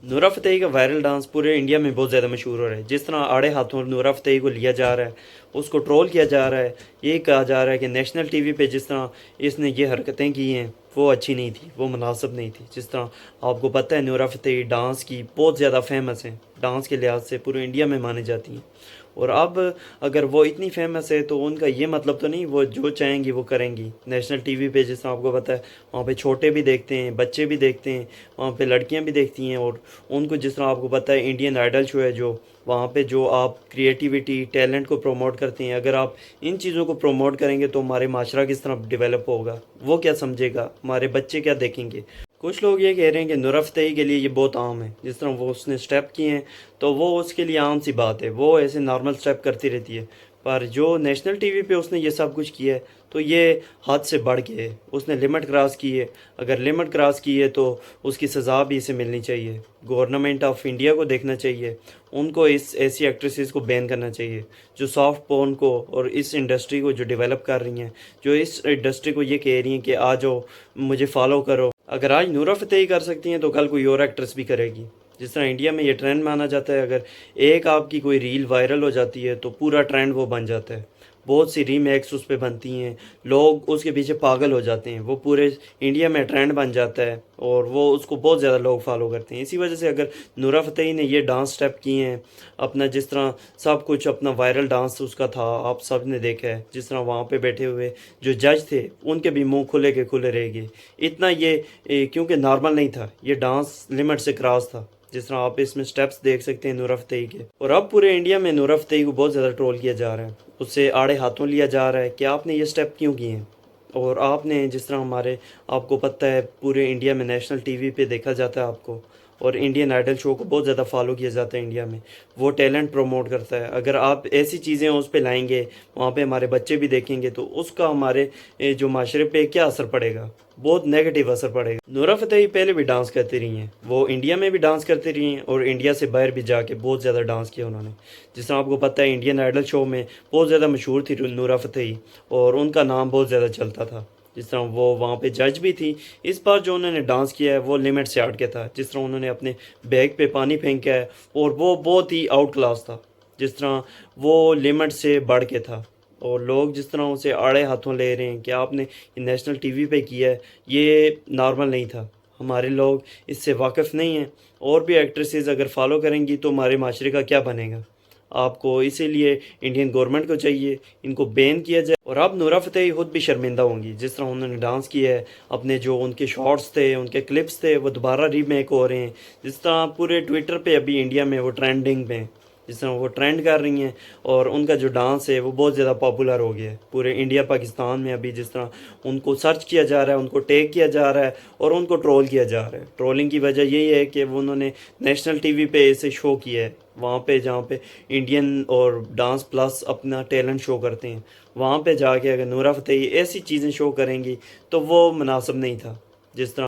नूरा फ़तेही का viral dance पूरे इंडिया में बहुत ज़्यादा मशहूर हो रहा है। जिस तरह आड़े हाथों नूरा फ़तेही को लिया जा रहा है, उसको ट्रोल किया जा रहा है, ये कहा जा रहा है कि नेशनल टीवी पे जिस तरह इसने ये हरकतें की हैं वो अच्छी नहीं थी, वो मुनासिब नहीं थी। जिस तरह आपको पता है नूरा फ़तेही डांस की बहुत ज़्यादा फेमस हैं, डांस के लिहाज से पूरे इंडिया में मानी जाती हैं। और अब अगर वो इतनी फेमस है तो उनका ये मतलब तो नहीं वो जो चाहेंगी वो करेंगी। नेशनल टीवी पे जिस तरह आपको पता है वहाँ पे छोटे भी देखते हैं, बच्चे भी देखते हैं, वहाँ पे लड़कियाँ भी देखती हैं। और उनको जिस तरह आपको पता है इंडियन आइडल शो है जो, वहाँ पे जो आप क्रिएटिविटी टैलेंट को प्रमोट करते हैं, अगर आप इन चीज़ों को प्रमोट करेंगे तो हमारे माशरा किस तरह डेवलप होगा, वो क्या समझेगा, हमारे बच्चे क्या देखेंगे। कुछ लोग ये कह रहे हैं कि नुरा फ़तेही के लिए ये बहुत आम है, जिस तरह वो उसने स्टेप किए हैं तो वो उसके लिए आम सी बात है, वो ऐसे नॉर्मल स्टेप करती रहती है। पर जो नेशनल टीवी पे उसने ये सब कुछ किया है तो ये हद से बढ़ के है, उसने लिमिट क्रॉस की है। अगर लिमिट क्रॉस की है तो उसकी सज़ा भी इसे मिलनी चाहिए। गवर्नमेंट ऑफ इंडिया को देखना चाहिए, उनको इस ऐसी एक्ट्रेसेस को बैन करना चाहिए जो सॉफ्ट पोर्न को और इस इंडस्ट्री को जो डेवलप कर रही हैं, जो इस इंडस्ट्री को ये कह रही हैं कि आ जाओ मुझे फॉलो करो। अगर आज नूरा फ़तेही कर सकती हैं तो कल कोई और एक्ट्रेस भी करेगी। जिस तरह इंडिया में ये ट्रेंड माना जाता है, अगर एक आपकी कोई रील वायरल हो जाती है तो पूरा ट्रेंड वो बन जाता है। बहुत सी रीमेक्स उस पे बनती हैं, लोग उसके पीछे पागल हो जाते हैं, वो पूरे इंडिया में ट्रेंड बन जाता है और वो उसको बहुत ज़्यादा लोग फॉलो करते हैं। इसी वजह से अगर नूरा फ़तेही ने ये डांस स्टेप किए हैं, अपना जिस तरह सब कुछ अपना वायरल डांस उसका था, आप सब ने देखा है। जिस तरह वहाँ पे बैठे हुए जो जज थे उनके भी मुंह खुले के खुले रह गए। इतना ये क्योंकि नॉर्मल नहीं था, ये डांस लिमिट से क्रॉस था। जिस तरह आप इसमें स्टेप्स देख सकते हैं नूरा फ़तेही के। और अब पूरे इंडिया में नूरा फ़तेही को बहुत ज़्यादा ट्रोल किया जा रहा है, उससे आड़े हाथों लिया जा रहा है कि आपने ये स्टेप क्यों किए हैं। और आपने जिस तरह हमारे आपको पता है पूरे इंडिया में नेशनल टीवी पे देखा जाता है आपको, और इंडियन आइडल शो को बहुत ज़्यादा फॉलो किया जाता है इंडिया में, वो टैलेंट प्रमोट करता है। अगर आप ऐसी चीज़ें उस पे लाएंगे, वहाँ पे हमारे बच्चे भी देखेंगे तो उसका हमारे जो माशरे पे क्या असर पड़ेगा, बहुत नेगेटिव असर पड़ेगा। नूरा फ़तेही पहले भी डांस करती रही हैं, वो इंडिया में भी डांस करती रही हैं और इंडिया से बाहर भी जाके बहुत ज़्यादा डांस किया उन्होंने। जिस तरह आपको पता है इंडियन आइडल शो में बहुत ज़्यादा मशहूर थी नूरा फ़तेही और उनका नाम बहुत ज़्यादा चलता था। जिस तरह वो वहाँ पे जज भी थी। इस बार जो उन्होंने डांस किया है वो लिमिट से हट के था। जिस तरह उन्होंने अपने बैग पे पानी फेंका है और वो बहुत ही आउट क्लास था। जिस तरह वो लिमिट से बढ़ के था और लोग जिस तरह उसे आड़े हाथों ले रहे हैं कि आपने ये नेशनल टीवी पे किया है, ये नॉर्मल नहीं था। हमारे लोग इससे वाकिफ़ नहीं हैं। और भी एक्ट्रेसेस अगर फॉलो करेंगी तो हमारे माशरे का क्या बनेगा। आपको इसीलिए इंडियन गवर्नमेंट को चाहिए इनको बैन किया जाए। और अब नूरा फ़तेही खुद भी शर्मिंदा होंगी, जिस तरह उन्होंने डांस किया है, अपने जो उनके शॉर्ट्स थे, उनके क्लिप्स थे, वो दोबारा रीमेक हो रहे हैं। जिस तरह पूरे ट्विटर पे अभी इंडिया में वो ट्रेंडिंग में, जिस तरह वो ट्रेंड कर रही हैं और उनका जो डांस है वो बहुत ज़्यादा पॉपुलर हो गया है पूरे इंडिया पाकिस्तान में। अभी जिस तरह उनको सर्च किया जा रहा है, उनको टैग किया जा रहा है और उनको ट्रोल किया जा रहा है। ट्रोलिंग की वजह यही है कि वो उन्होंने नेशनल टीवी पे ऐसे शो किया है, वहाँ पे जहाँ पे इंडियन और डांस प्लस अपना टैलेंट शो करते हैं, वहाँ पे जाके अगर नूरा फ़तेही ऐसी चीज़ें शो करेंगी तो वो मुनासिब नहीं था। जिस तरह